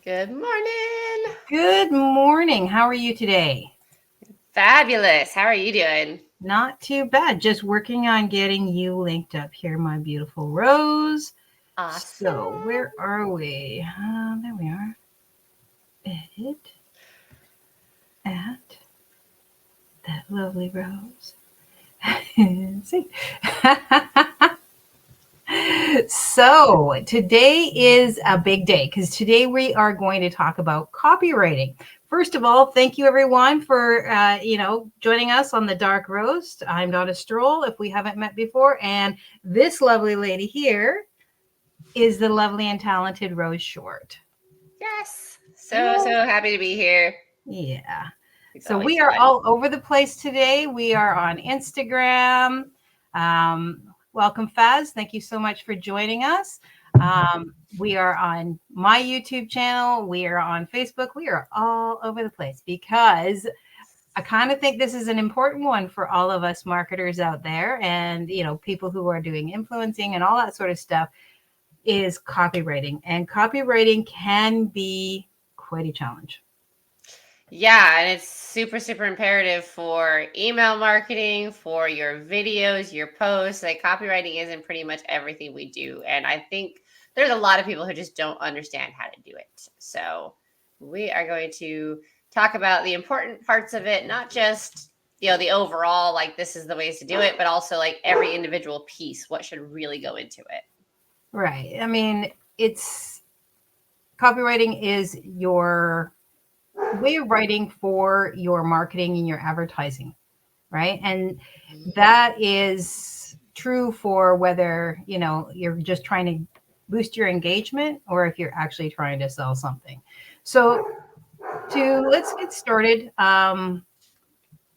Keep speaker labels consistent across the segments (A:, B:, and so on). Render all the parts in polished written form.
A: Good morning.
B: Good morning. How are you today?
A: Fabulous. How are you doing?
B: Not too bad. Just working on getting you linked up here, my beautiful Rose.
A: Awesome.
B: So where are we? There we are. Edit. At that lovely Rose. See. So today is a big day because today we are going to talk about copywriting. First of all, thank you everyone for joining us on the Dark Roast. I'm Dawna Stroll, if we haven't met before, and this lovely lady here is the lovely and talented Rose Short.
A: Yes. So happy to be here.
B: Yeah.
A: It's
B: so we are all over the place today. We are on Instagram. Welcome, Faz. Thank you so much for joining us. We are on my YouTube channel. We are on Facebook. We are all over the place because I kind of think this is an important one for all of us marketers out there and, people who are doing influencing and all that sort of stuff is copywriting. And copywriting can be quite a challenge.
A: Yeah, and it's super, super imperative for email marketing, for your videos, your posts. Like copywriting is in pretty much everything we do. And I think there's a lot of people who just don't understand how to do it. So we are going to talk about the important parts of it, not just, the overall, like this is the ways to do it, but also like every individual piece, what should really go into it.
B: Right. I mean, copywriting is your way of writing for your marketing and your advertising, right? And that is true for whether, you're just trying to boost your engagement or if you're actually trying to sell something. So let's get started.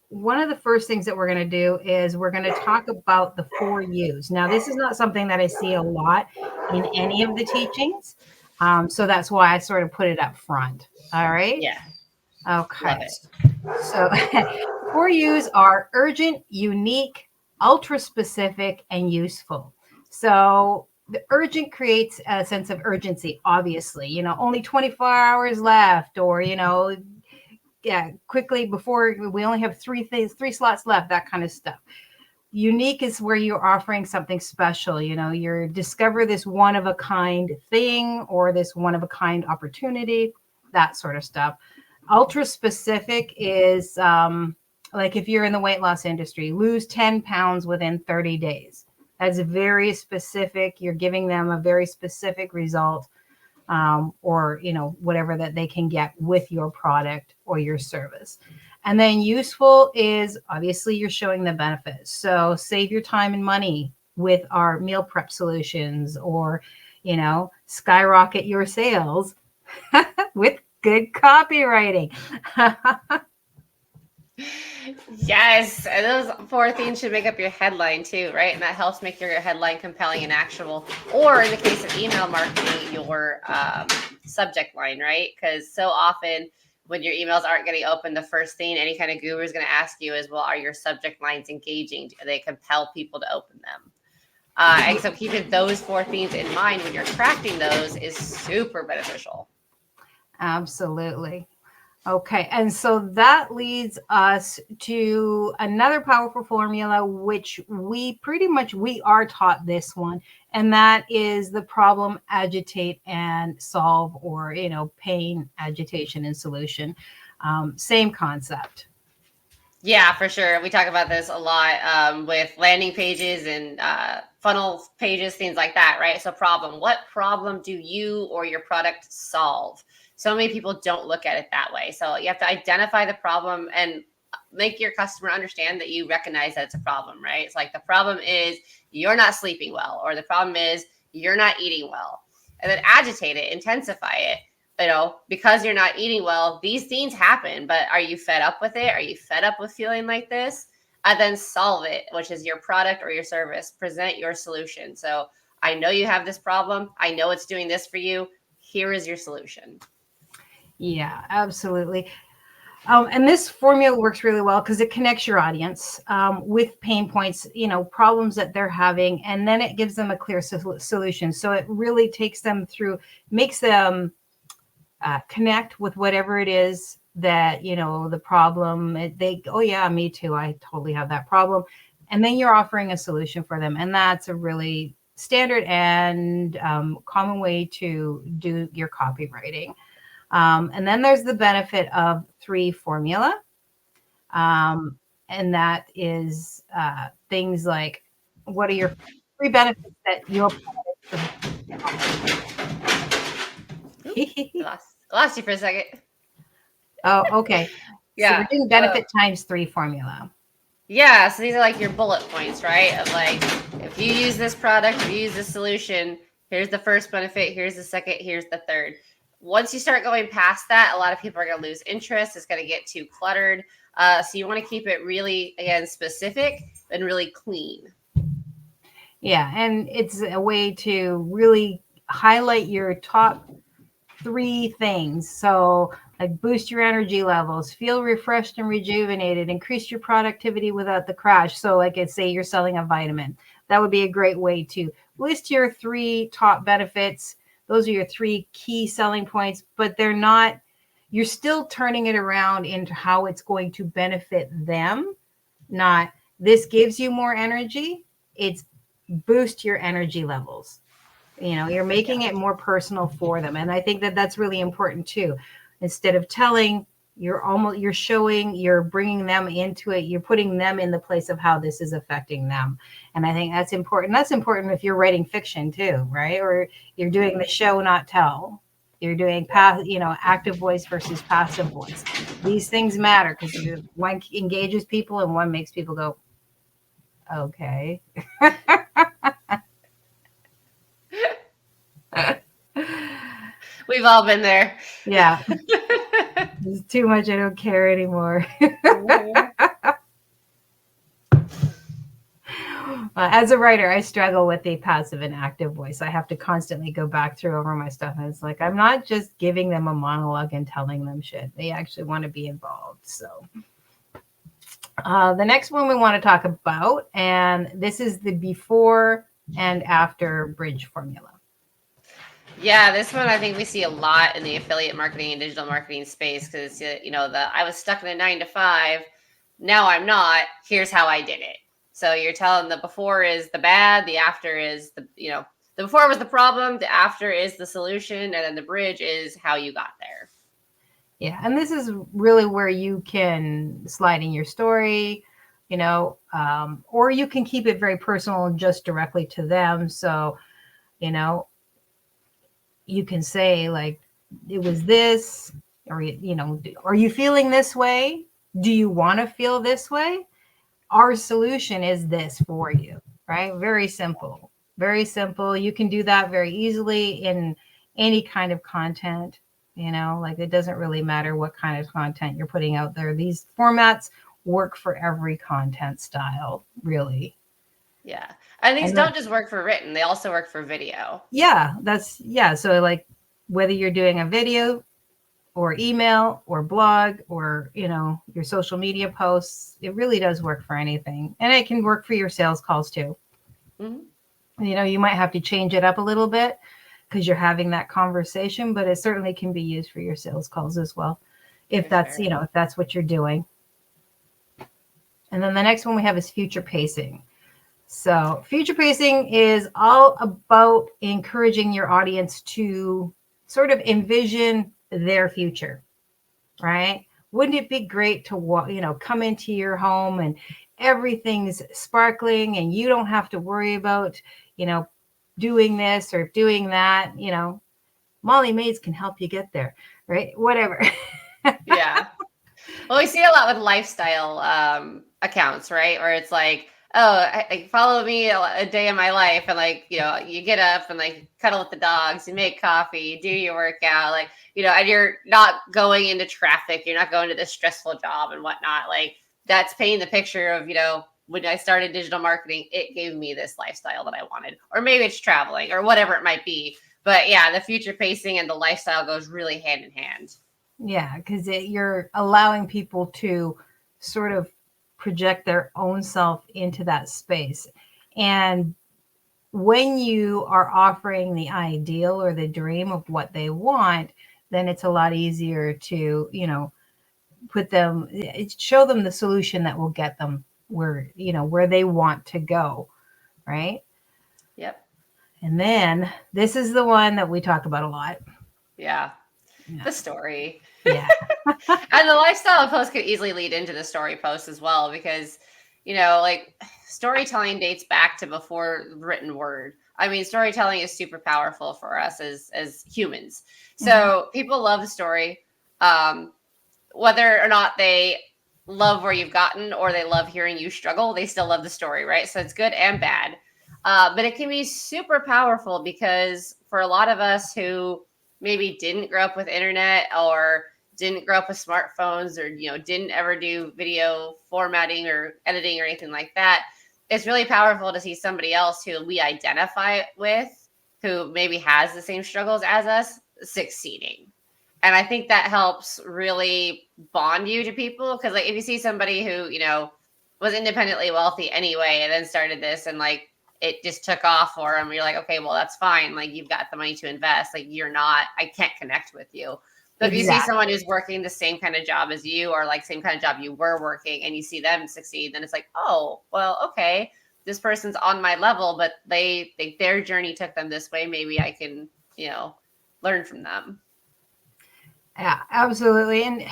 B: One of the first things that we're going to do is we're going to talk about the 4 U's. Now, this is not something that I see a lot in any of the teachings. So that's why I sort of put it up front. All right.
A: Yeah.
B: Okay. So 4 U's are urgent, unique, ultra specific, and useful. So the urgent creates a sense of urgency, obviously, only 24 hours left, or, quickly before we only have 3 slots left, that kind of stuff. Unique is where you're offering something special, you discover this one of a kind thing or this one of a kind opportunity, that sort of stuff. Ultra specific is like if you're in the weight loss industry, lose 10 pounds within 30 days. That's very specific. You're giving them a very specific result or, whatever that they can get with your product or your service. And then useful is obviously you're showing the benefits. So save your time and money with our meal prep solutions or, skyrocket your sales with good copywriting.
A: Yes, and those 4 things should make up your headline too, right? And that helps make your headline compelling and actionable. Or in the case of email marketing, your subject line, right? Because so often when your emails aren't getting opened, the first thing any kind of guru is going to ask you is, well, are your subject lines engaging? Do they compel people to open them? And so keeping those 4 things in mind when you're crafting those is super beneficial.
B: Absolutely. Okay. And so that leads us to another powerful formula, which we are taught this one, and that is the problem, agitate, and solve, or, pain, agitation, and solution. Same concept.
A: Yeah, for sure. We talk about this a lot with landing pages and funnel pages, things like that, right? So problem, what problem do you or your product solve? So many people don't look at it that way. So you have to identify the problem and make your customer understand that you recognize that it's a problem, right? It's like the problem is you're not sleeping well, or the problem is you're not eating well. And then agitate it, intensify it. Because you're not eating well, these things happen, but are you fed up with it? Are you fed up with feeling like this? And then solve it, which is your product or your service. Present your solution. So I know you have this problem. I know it's doing this for you. Here is your solution.
B: Yeah, absolutely. And this formula works really well because it connects your audience with pain points, problems that they're having, and then it gives them a clear solution. So it really takes them through, makes them connect with whatever it is that, the problem. Oh yeah, me too. I totally have that problem. And then you're offering a solution for them. And that's a really standard and common way to do your copywriting. And then there's the benefit of 3 formula. And that is things like, what are your 3 benefits that your
A: lost you for a second.
B: Oh, okay.
A: Yeah.
B: So we're doing benefit times 3 formula.
A: Yeah. So these are like your bullet points, right? Of like, if you use this product, if you use this solution, here's the first benefit, here's the second, here's the third. Once you start going past that, a lot of people are going to lose interest. It's going to get too cluttered. So you want to keep it really, again, specific and really clean.
B: Yeah. And it's a way to really highlight your top 3 things. So like boost your energy levels, feel refreshed and rejuvenated, increase your productivity without the crash. So like I say, you're selling a vitamin. That would be a great way to list your 3 top benefits. Those are your 3 key selling points, but they're not, you're still turning it around into how it's going to benefit them. Not this gives you more energy. It's boost your energy levels. You're making it more personal for them. And I think that that's really important too. Instead of telling, you're showing, you're bringing them into it. You're putting them in the place of how this is affecting them. And I think that's important. That's important if you're writing fiction too, right? Or you're doing the show, not tell. You're doing active voice versus passive voice. These things matter because one engages people and one makes people go, okay.
A: We've all been there.
B: Yeah. It's too much. I don't care anymore. As a writer, I struggle with the passive and active voice. I have to constantly go back through over my stuff. And it's like, I'm not just giving them a monologue and telling them shit. They actually want to be involved. So the next one we want to talk about, and this is the before and after bridge formula.
A: Yeah, this one I think we see a lot in the affiliate marketing and digital marketing space because I was stuck in a 9-to-5. Now I'm not. Here's how I did it. So you're telling the before is the bad, the after is the before was the problem, the after is the solution, and then the bridge is how you got there.
B: Yeah, and this is really where you can slide in your story, or you can keep it very personal and just directly to them. So, you can say like, it was this, or, are you feeling this way? Do you want to feel this way? Our solution is this for you, right? Very simple, very simple. You can do that very easily in any kind of content, like it doesn't really matter what kind of content you're putting out there. These formats work for every content style, really.
A: Yeah. And these don't just work for written, they also work for video.
B: Yeah, so like whether you're doing a video or email or blog or, your social media posts, it really does work for anything. And it can work for your sales calls too. Mm-hmm. You might have to change it up a little bit because you're having that conversation, but it certainly can be used for your sales calls as well. If that's what you're doing. And then the next one we have is future pacing. So future pacing is all about encouraging your audience to sort of envision their future, right? Wouldn't it be great to, come into your home and everything's sparkling and you don't have to worry about, doing this or doing that, Molly Maids can help you get there, right? Whatever.
A: Yeah. Well, we see a lot with lifestyle accounts, right? Where it's like, I follow me a day in my life, and you get up and cuddle with the dogs, you make coffee, you do your workout, and you're not going into traffic, you're not going to this stressful job and whatnot. That's painting the picture of, when I started digital marketing, it gave me this lifestyle that I wanted, or maybe it's traveling or whatever it might be. But yeah, the future pacing and the lifestyle goes really hand in hand.
B: Yeah, because you're allowing people to sort of project their own self into that space. And when you are offering the ideal or the dream of what they want, then it's a lot easier to, show them the solution that will get them where they want to go. Right.
A: Yep.
B: And then this is the one that we talk about a lot.
A: Yeah.
B: Yeah.
A: The story.
B: Yeah.
A: And the lifestyle post could easily lead into the story post as well, because, like storytelling dates back to before written word. I mean, storytelling is super powerful for us as humans. So people love the story, whether or not they love where you've gotten or they love hearing you struggle, they still love the story, right? So it's good and bad. But it can be super powerful because for a lot of us who maybe didn't grow up with internet or didn't grow up with smartphones or, didn't ever do video formatting or editing or anything like that, it's really powerful to see somebody else who we identify with, who maybe has the same struggles as us, succeeding. And I think that helps really bond you to people. Because like if you see somebody who, was independently wealthy anyway and then started this and like it just took off for them, you're like, okay, well, that's fine. Like you've got the money to invest. Like I can't connect with you. But if you see someone who's working the same kind of job as you or like same kind of job you were working and you see them succeed, then it's like, oh, well, okay, this person's on my level, but their journey took them this way. Maybe I can, learn from them.
B: Yeah, absolutely. And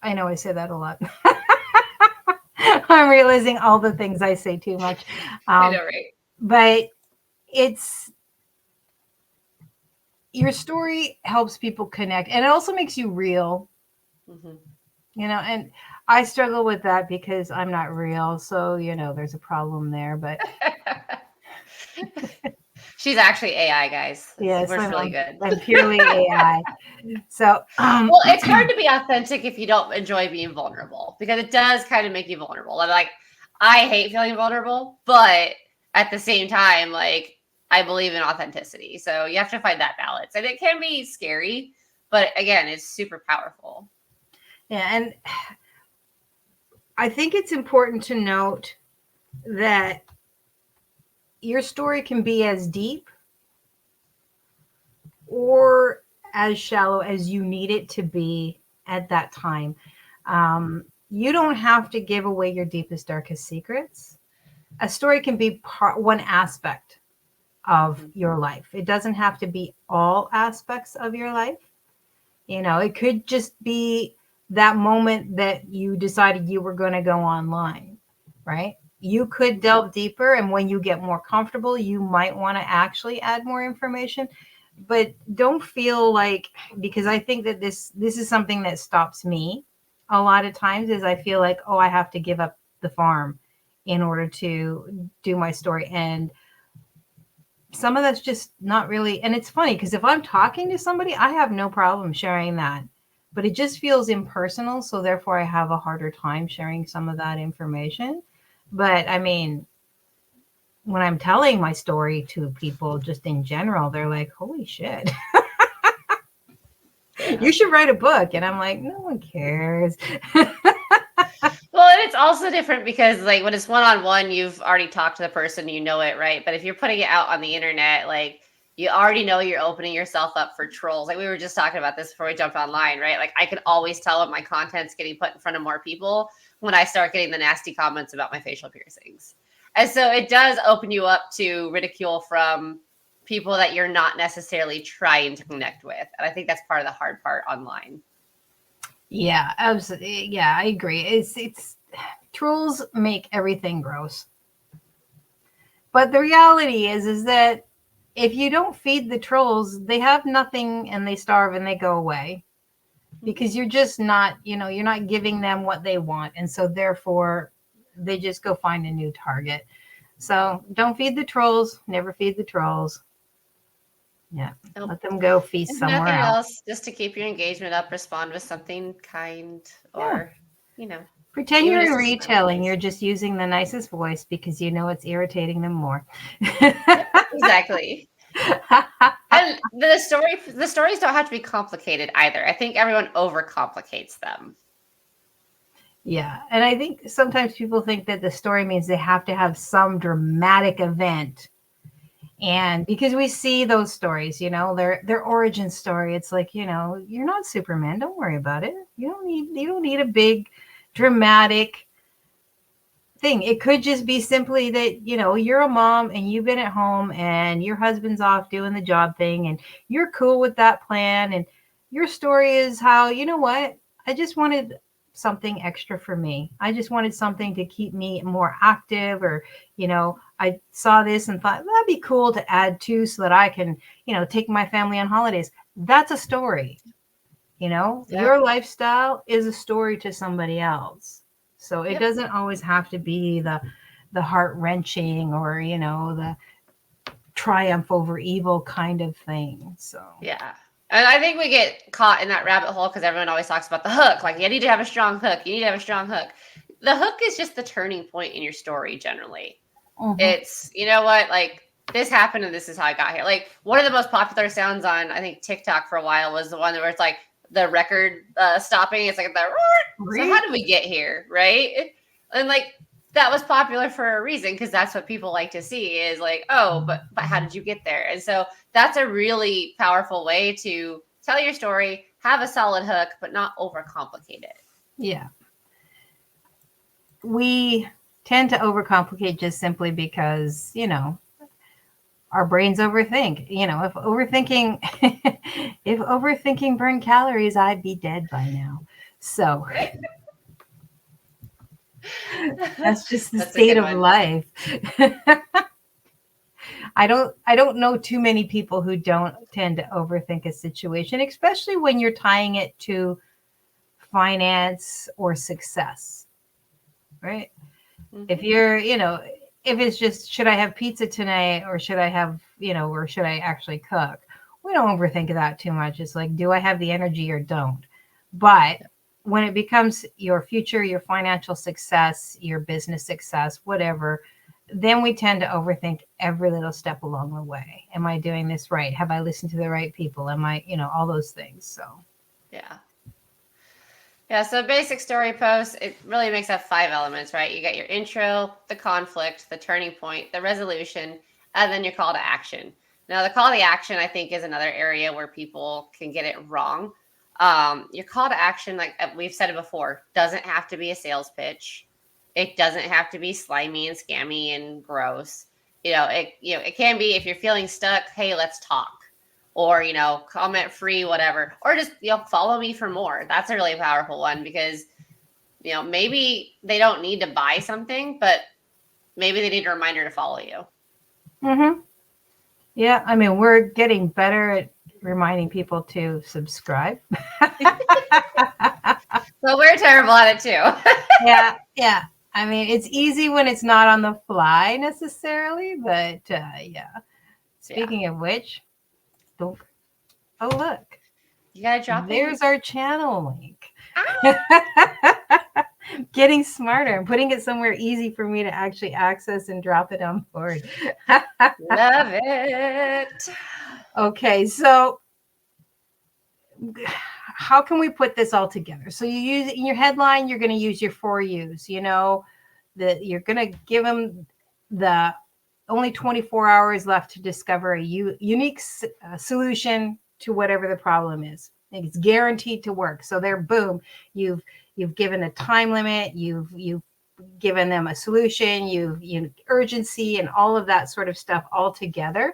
B: I know I say that a lot. I'm realizing all the things I say too much.
A: I know, right?
B: But your story helps people connect, and it also makes you real. And I struggle with that because I'm not real. So, there's a problem there, but
A: she's actually AI, guys.
B: Yes,
A: we're really good.
B: I'm purely AI. So,
A: well, it's hard to be authentic if you don't enjoy being vulnerable, because it does kind of make you vulnerable. Like, I hate feeling vulnerable, but at the same time, like, I believe in authenticity. So you have to find that balance, and it can be scary, but again, it's super powerful.
B: Yeah, and I think it's important to note that your story can be as deep or as shallow as you need it to be at that time. You don't have to give away your deepest, darkest secrets. A story can be one aspect of your life. It doesn't have to be all aspects of your life. It could just be that moment that you decided you were going to go online, right? You could delve deeper, and when you get more comfortable, you might want to actually add more information. But don't feel like, because I think that this is something that stops me a lot of times, is I feel like, oh, I have to give up the farm in order to do my story. And some of that's just not really, and it's funny because if I'm talking to somebody, I have no problem sharing that, but it just feels impersonal. So therefore I have a harder time sharing some of that information. But I mean, when I'm telling my story to people just in general, they're like, holy shit. You should write a book. And I'm like, no one cares.
A: Well, and it's also different because like when it's one-on-one, you've already talked to the person, you know it, right? But if you're putting it out on the internet, like you already know you're opening yourself up for trolls. Like we were just talking about this before we jumped online, right? Like I can always tell when my content's getting put in front of more people when I start getting the nasty comments about my facial piercings. And so it does open you up to ridicule from people that you're not necessarily trying to connect with. And I think that's part of the hard part online.
B: Yeah, absolutely. Yeah, I agree. It's trolls make everything gross. But the reality is that if you don't feed the trolls, they have nothing and they starve and they go away. Because you're just not, you're not giving them what they want. And so therefore they just go find a new target. So don't feed the trolls, never feed the trolls. Yeah. Nope. Let them go feast somewhere
A: nothing
B: else.
A: Just to keep your engagement up, respond with something kind or,
B: Pretend you're in retailing. You're just using the nicest voice because it's irritating them more.
A: Exactly. And the stories don't have to be complicated either. I think everyone overcomplicates them.
B: Yeah. And I think sometimes people think that the story means they have to have some dramatic event And because we see those stories, you know, their origin story, it's like, you know, you're not Superman. Don't worry about it. You don't need a big dramatic thing. It could just be simply that, you know, you're a mom and you've been at home and your husband's off doing the job thing and you're cool with that plan. And your story is how, you know what, I just wanted something extra for me. I just wanted something to keep me more active, or, you know, I saw this and thought that'd be cool to add to so that I can, you know, take my family on holidays. That's a story. You know, your lifestyle is a story to somebody else. So it doesn't always have to be the heart-wrenching or, you know, the triumph over evil kind of thing. So
A: yeah. And I think we get caught in that rabbit hole because everyone always talks about the hook. Like, you need to have a strong hook. You need to have a strong hook. The hook is just the turning point in your story generally. It's, you know what, like, this happened and this is how I got here. Like, one of the most popular sounds on, I think, TikTok for a while was the one where it's like the record stopping. It's like the, so how did we get here, right? And like, that was popular for a reason, because that's what people like to see is like, oh, but how did you get there? And so that's a really powerful way to tell your story, have a solid hook, but not overcomplicate it.
B: Yeah. We tend to overcomplicate just simply because, you know, our brains overthink. You know, if overthinking burned calories, I'd be dead by now. So that's just the state of life. I don't know too many people who don't tend to overthink a situation, especially when you're tying it to finance or success, right? If you're, you know, if it's just, should I have pizza tonight, or should I have, you know, or should I actually cook? We don't overthink that too much. It's like, do I have the energy or don't? But when it becomes your future, your financial success, your business success, whatever, then we tend to overthink every little step along the way. Am I doing this right? Have I listened to the right people? Am I, you know, all those things. So,
A: yeah. Yeah, so basic story post, it really makes up 5 elements, right? You got your intro, the conflict, the turning point, the resolution, and then your call to action. Now, the call to action, I think, is another area where people can get it wrong. Your call to action, like we've said it before, doesn't have to be a sales pitch. It doesn't have to be slimy and scammy and gross. It can be, if you're feeling stuck, hey, let's talk. Or, comment free, whatever. Or just, follow me for more. That's a really powerful one, because, maybe they don't need to buy something, but maybe they need a reminder to follow you.
B: Mm-hmm. Yeah, I mean, we're getting better at reminding people to subscribe.
A: So we're terrible at it too.
B: Yeah. I mean, it's easy when it's not on the fly necessarily, but yeah. Speaking of which, oh, look.
A: You gotta drop it.
B: There's our channel link. Getting smarter and putting it somewhere easy for me to actually access and drop it on board.
A: Love it.
B: Okay, so how can we put this all together? So you use in your headline, you're going to use your 4 U's, that you're going to give them the only 24 hours left to discover a unique solution to whatever the problem is. It's guaranteed to work. So there, boom, you've given a time limit, you've given them a solution, you've urgency and all of that sort of stuff all together.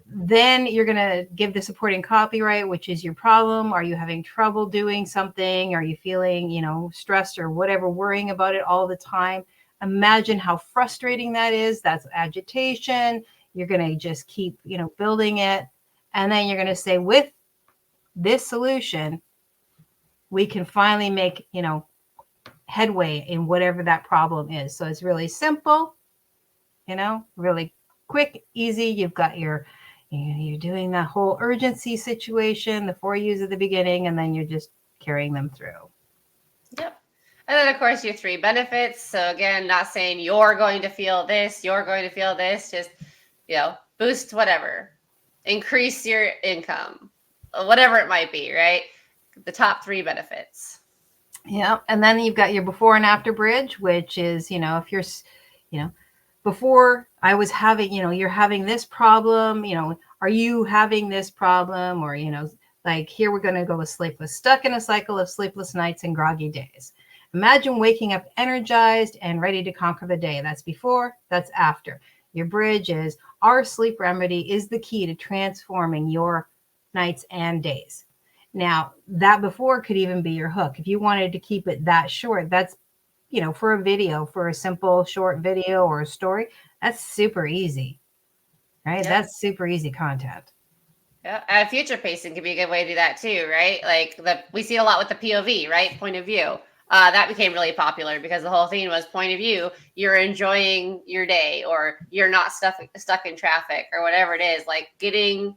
B: Then you're going to give the supporting copyright, which is your problem. Are you having trouble doing something? Are you feeling, stressed or whatever, worrying about it all the time? Imagine how frustrating that is. That's agitation. You're going to just keep, building it. And then you're going to say, with this solution, we can finally make, headway in whatever that problem is. So it's really simple, really quick, easy. You've got you're doing that whole urgency situation, the 4 U's at the beginning, and then you're just carrying them through.
A: Yep. And then, of course, your 3 benefits. So again, not saying you're going to feel this, you're going to feel this, just, boost whatever, increase your income, whatever it might be, right? The top 3 benefits. Yeah.
B: And then you've got your before and after bridge, which is, if you're, before I was having, you're having this problem, are you having this problem? Or, like, here we're going to go with sleepless, stuck in a cycle of sleepless nights and groggy days. Imagine waking up energized and ready to conquer the day. That's before, that's after. Your bridge is our sleep remedy is the key to transforming your nights and days. Now, that before could even be your hook. If you wanted to keep it that short, that's, for a video, for a simple short video or a story, that's super easy, right?
A: Yep.
B: That's super easy content.
A: Yeah, future pacing could be a good way to do that too, right? Like we see a lot with the POV, right? Point of view. That became really popular because the whole thing was point of view. You're enjoying your day, or you're not stuck in traffic, or whatever it is. Like getting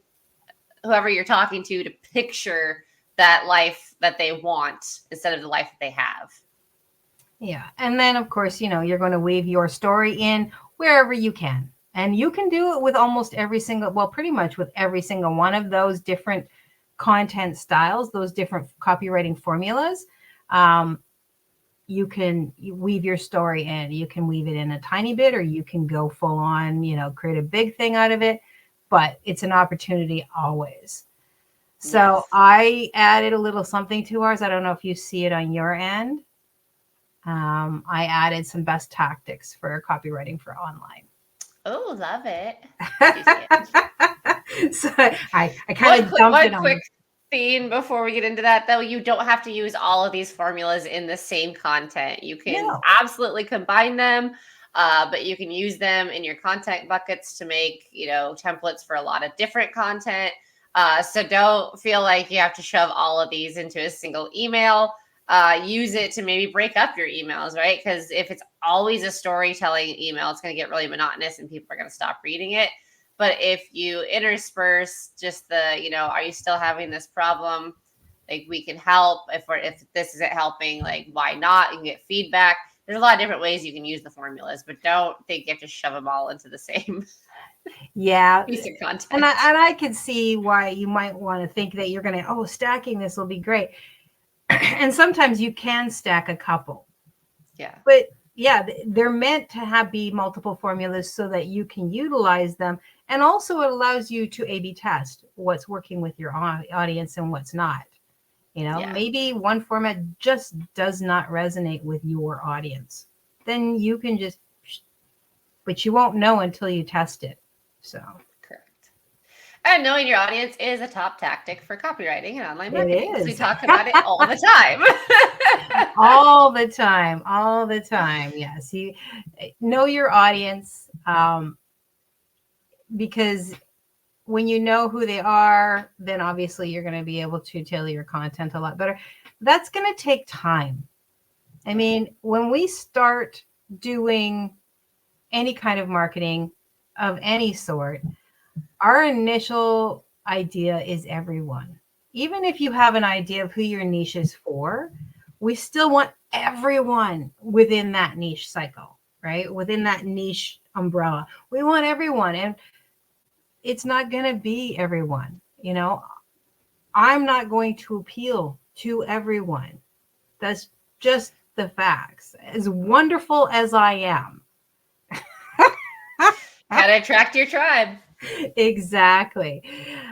A: whoever you're talking to picture that life that they want instead of the life that they have.
B: Yeah. And then, of course, you're going to weave your story in wherever you can. And you can do it with almost pretty much with every single one of those different content styles, those different copywriting formulas. You can weave your story in. You can weave it in a tiny bit, or you can go full on, create a big thing out of it. But it's an opportunity always. So yes. I added a little something to ours. I don't know if you see it on your end. I added some best tactics for copywriting for online.
A: Oh, love it.
B: So I kind of dumped it on
A: quick thing before we get into that, though. You don't have to use all of these formulas in the same content. You can absolutely combine them, but you can use them in your content buckets to make, templates for a lot of different content. So don't feel like you have to shove all of these into a single email. Use it to maybe break up your emails, right? Because if it's always a storytelling email, it's going to get really monotonous and people are going to stop reading it. But if you intersperse just the, are you still having this problem? Like, we can help. If this isn't helping, like, why not? You can get feedback. There's a lot of different ways you can use the formulas, but don't think you have to shove them all into the same piece of content.
B: And I could see why you might want to think that you're going to, stacking this will be great. And sometimes you can stack a couple.
A: Yeah.
B: But yeah, they're meant to be multiple formulas so that you can utilize them. And also it allows you to A/B test what's working with your audience and what's not. Maybe one format just does not resonate with your audience. Then you can but you won't know until you test it. So.
A: And knowing your audience is a top tactic for copywriting and online marketing.
B: It is.
A: We talk about it all the time.
B: all the time. Yes. You know your audience, because when you know who they are, then obviously you're going to be able to tailor your content a lot better. That's going to take time. I mean, when we start doing any kind of marketing of any sort, our initial idea is everyone. Even if you have an idea of who your niche is for, we still want everyone within that niche cycle, right? Within that niche umbrella. We want everyone. And it's not going to be everyone. I'm not going to appeal to everyone. That's just the facts. As wonderful as I am.
A: Gotta attract your tribe.
B: Exactly.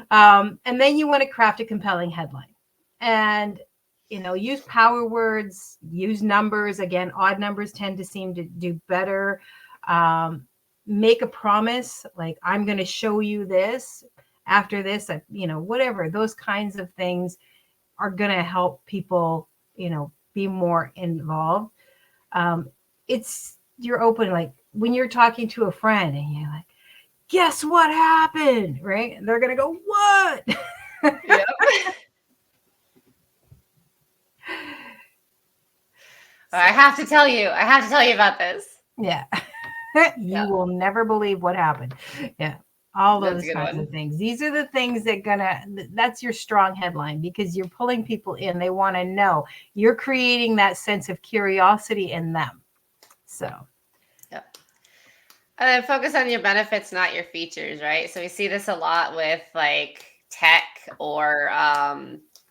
B: And then you want to craft a compelling headline and, use power words, use numbers. Again, odd numbers tend to seem to do better. Make a promise, like, I'm going to show you this after this, whatever. Those kinds of things are going to help people, be more involved. You're open, like when you're talking to a friend and you're like, guess what happened, right? They're going to go, what?
A: Yep. I have to tell you about this.
B: Yeah. You will never believe what happened. Yeah. All those kinds of things. These are the things that's your strong headline, because you're pulling people in. They want to know. You're creating that sense of curiosity in them. So.
A: And then focus on your benefits, not your features, right? So we see this a lot with like tech or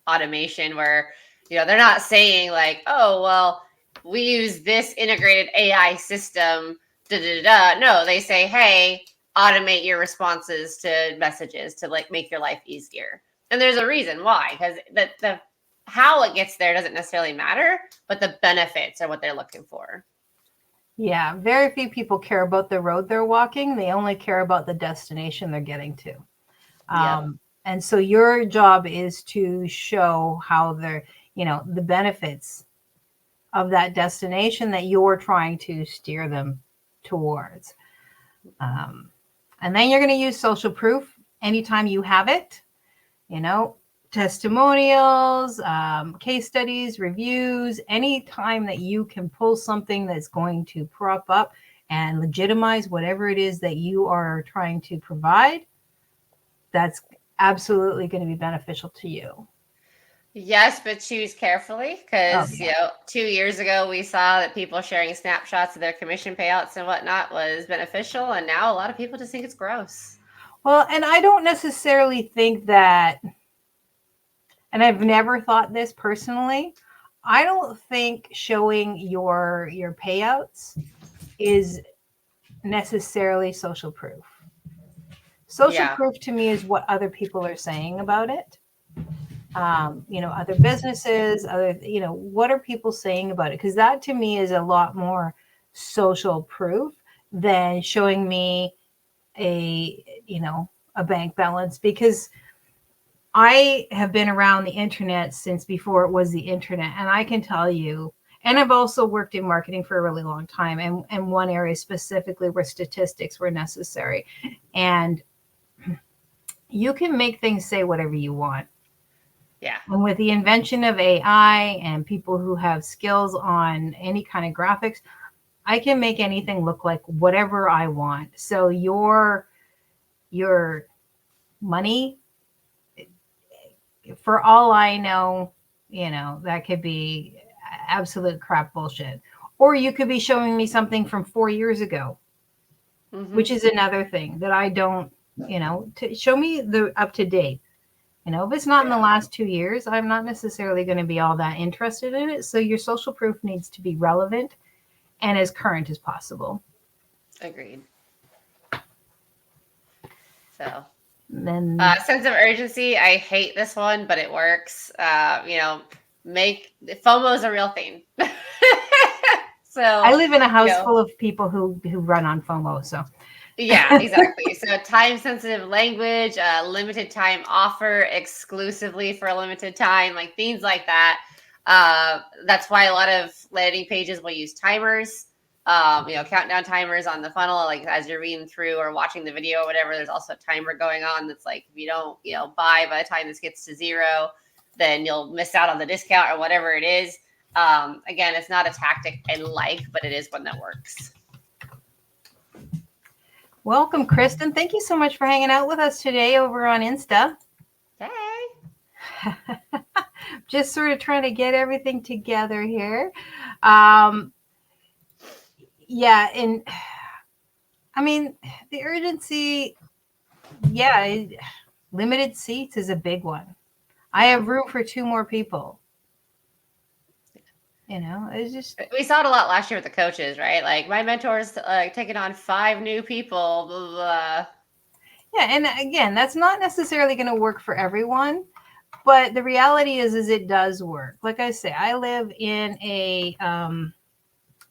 A: automation where, they're not saying like, oh, well, we use this integrated AI system da da da. No, they say, hey, automate your responses to messages to like make your life easier. And there's a reason why, because the how it gets there doesn't necessarily matter, but the benefits are what they're looking for.
B: Yeah, very few people care about the road they're walking. They only care about the destination they're getting to. And so your job is to show how they're, the benefits of that destination that you're trying to steer them towards. And then you're going to use social proof anytime you have it, testimonials, case studies, reviews, anytime that you can pull something that's going to prop up and legitimize whatever it is that you are trying to provide, that's absolutely going to be beneficial to you.
A: Yes, but choose carefully, because 2 years ago we saw that people sharing snapshots of their commission payouts and whatnot was beneficial, and now a lot of people just think it's gross.
B: Well, and I don't necessarily think that, and I've never thought this personally, I don't think showing your payouts is necessarily social proof. Social proof to me is what other people are saying about it. Other businesses, what are people saying about it? Because that to me is a lot more social proof than showing me a bank balance, because I have been around the internet since before it was the internet. And I can tell you, and I've also worked in marketing for a really long time, and one area specifically where statistics were necessary. And you can make things say whatever you want.
A: Yeah.
B: And with the invention of AI and people who have skills on any kind of graphics, I can make anything look like whatever I want. So your money, for all I know, that could be absolute crap bullshit. Or you could be showing me something from 4 years ago, which is another thing that I don't, to show me the up to date. If it's not in the last 2 years, I'm not necessarily going to be all that interested in it. So your social proof needs to be relevant and as current as possible.
A: Agreed. So
B: then
A: sense of urgency. I hate this one, but it works. Make FOMO is a real thing. So
B: I live in a house full of people who run on FOMO. So
A: yeah, exactly. So time sensitive language, limited time offer, exclusively for a limited time, like things like that. That's why a lot of landing pages will use timers, countdown timers on the funnel, like as you're reading through or watching the video or whatever, there's also a timer going on. That's like, if you don't, buy by the time this gets to 0, then you'll miss out on the discount or whatever it is. Again, it's not a tactic I like, but it is one that works.
B: Welcome, Kristen. Thank you so much for hanging out with us today over on Insta.
A: Hey.
B: Just sort of trying to get everything together here. Yeah, and I mean, the urgency, limited seats is a big one. I have room for 2 more people. It's just,
A: we saw it a lot last year with the coaches, right? Like my mentors taking on 5 new people, blah, blah, blah.
B: Yeah, and again, that's not necessarily going to work for everyone, but the reality is it does work. Like I say, I live in a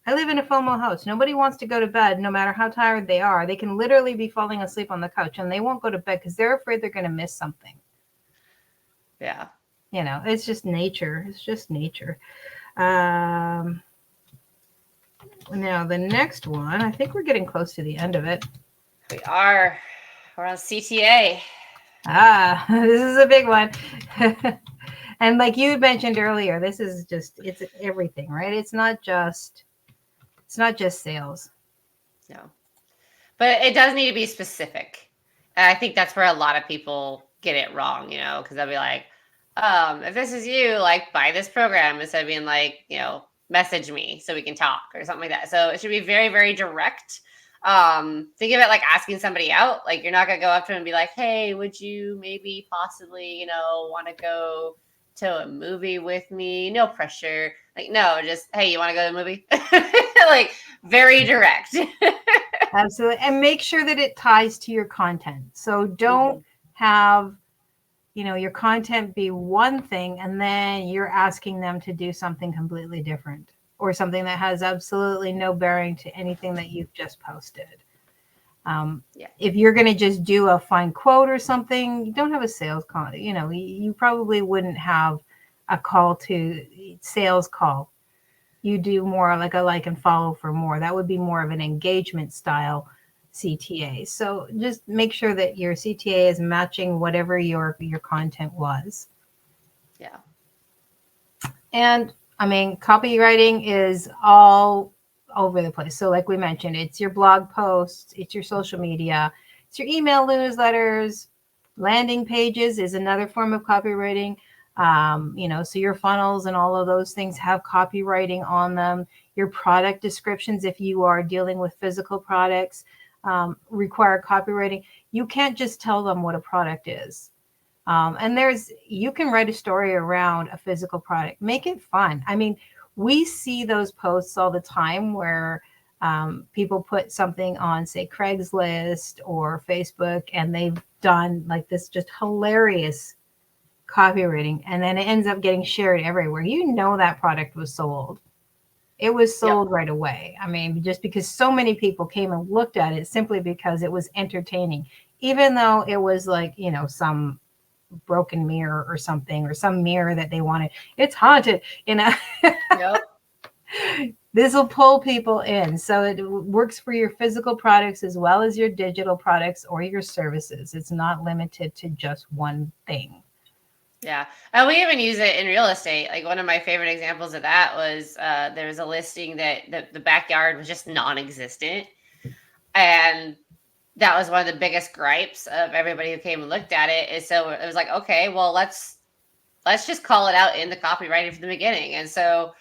B: FOMO house. Nobody wants to go to bed, no matter how tired they are. They can literally be falling asleep on the couch, and they won't go to bed because they're afraid they're going to miss something.
A: Yeah,
B: it's just nature. It's just nature. Now the next one, I think we're getting close to the end of it.
A: We are. We're on CTA.
B: This is a big one. And like you mentioned earlier, this is it's everything, right? It's not just sales.
A: No, but it does need to be specific. And I think that's where a lot of people get it wrong, because they'll be like, if this is you, like, buy this program, instead of being like, message me so we can talk or something like that. So it should be very, very direct. Think of it like asking somebody out. Like, you're not going to go up to them and be like, hey, would you maybe possibly, want to go to a movie with me? No pressure. Like, no, just, hey, you want to go to the movie? Like very direct.
B: Absolutely. And make sure that it ties to your content. So don't have, your content be one thing and then you're asking them to do something completely different or something that has absolutely no bearing to anything that you've just posted. If you're going to just do a fine quote or something, you don't have a sales call. You probably wouldn't have a call to sales call. You do more like a like and follow for more. That would be more of an engagement style CTA. So just make sure that your CTA is matching whatever your content was.
A: Yeah.
B: And I mean, copywriting is all over the place. So like we mentioned, it's your blog posts, it's your social media, it's your email newsletters, landing pages is another form of copywriting. So your funnels and all of those things have copywriting on them. Your product descriptions, if you are dealing with physical products, require copywriting. You can't just tell them what a product is. And you can write a story around a physical product. Make it fun. I mean, we see those posts all the time where people put something on, say, Craigslist or Facebook, and they've done like this just hilarious copywriting, and then it ends up getting shared everywhere. That product was sold. It was sold right away. I mean, just because so many people came and looked at it simply because it was entertaining, even though it was like, some broken mirror or something, or some mirror that they wanted. It's haunted,
A: Yep.
B: This will pull people in. So it works for your physical products as well as your digital products or your services. It's not limited to just one thing.
A: Yeah. And we even use it in real estate. Like one of my favorite examples of that was there was a listing that the backyard was just non-existent. And that was one of the biggest gripes of everybody who came and looked at it. And so it was like, okay, well, let's just call it out in the copywriting from the beginning. And so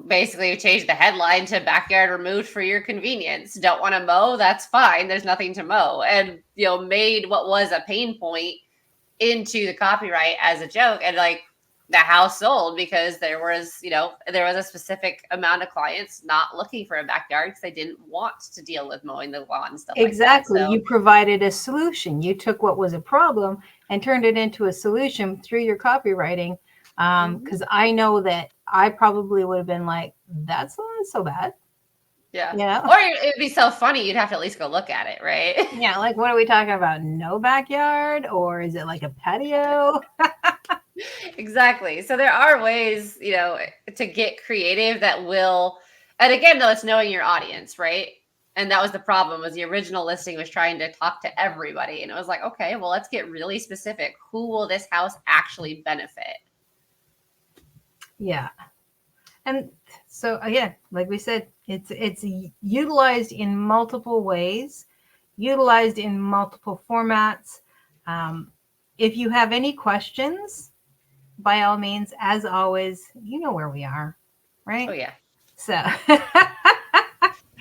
A: basically we changed the headline to backyard removed for your convenience. Don't want to mow? That's fine. There's nothing to mow. And, made what was a pain point into the copyright as a joke, and like the house sold because there was a specific amount of clients not looking for a backyard because they didn't want to deal with mowing the lawn and stuff
B: exactly
A: like that. So,
B: you provided a solution. You took what was a problem and turned it into a solution through your copywriting, because I know that I probably would have been like, that's not so bad.
A: Yeah. Or it'd be so funny, you'd have to at least go look at it, right?
B: Yeah, like what are we talking about? No backyard? Or is it like a patio?
A: Exactly. So there are ways, to get creative that will, and again, though, it's knowing your audience, right? And that was the problem, was the original listing was trying to talk to everybody. And it was like, okay, well, let's get really specific. Who will this house actually benefit?
B: Yeah. And so again, like we said, it's utilized in multiple ways, utilized in multiple formats. If you have any questions, by all means, as always, you know where we are, right?
A: Oh, yeah.
B: So
A: I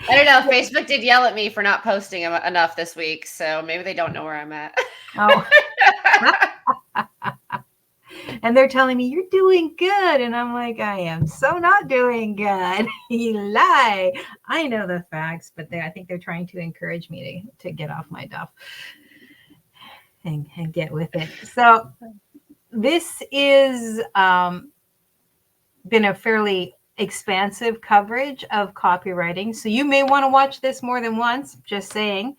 A: don't know. Facebook did yell at me for not posting enough this week, so maybe they don't know where I'm at.
B: Oh. And they're telling me, you're doing good. And I'm like, I am so not doing good. You lie. I know the facts, but I think they're trying to encourage me to get off my duff and get with it. So this is been a fairly expansive coverage of copywriting. So you may want to watch this more than once, just saying.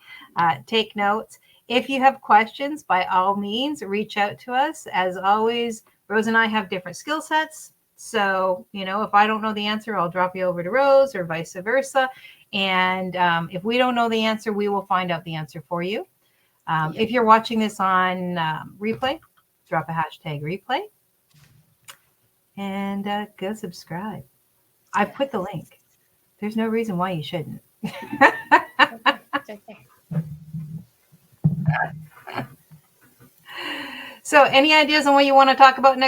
B: Take notes. If you have questions, by all means, reach out to us. As always, Rose and I have different skill sets. So, if I don't know the answer, I'll drop you over to Rose or vice versa. And if we don't know the answer, we will find out the answer for you. If you're watching this on replay, drop a hashtag replay and go subscribe. I put the link. There's no reason why you shouldn't. So any ideas on what you want to talk about next?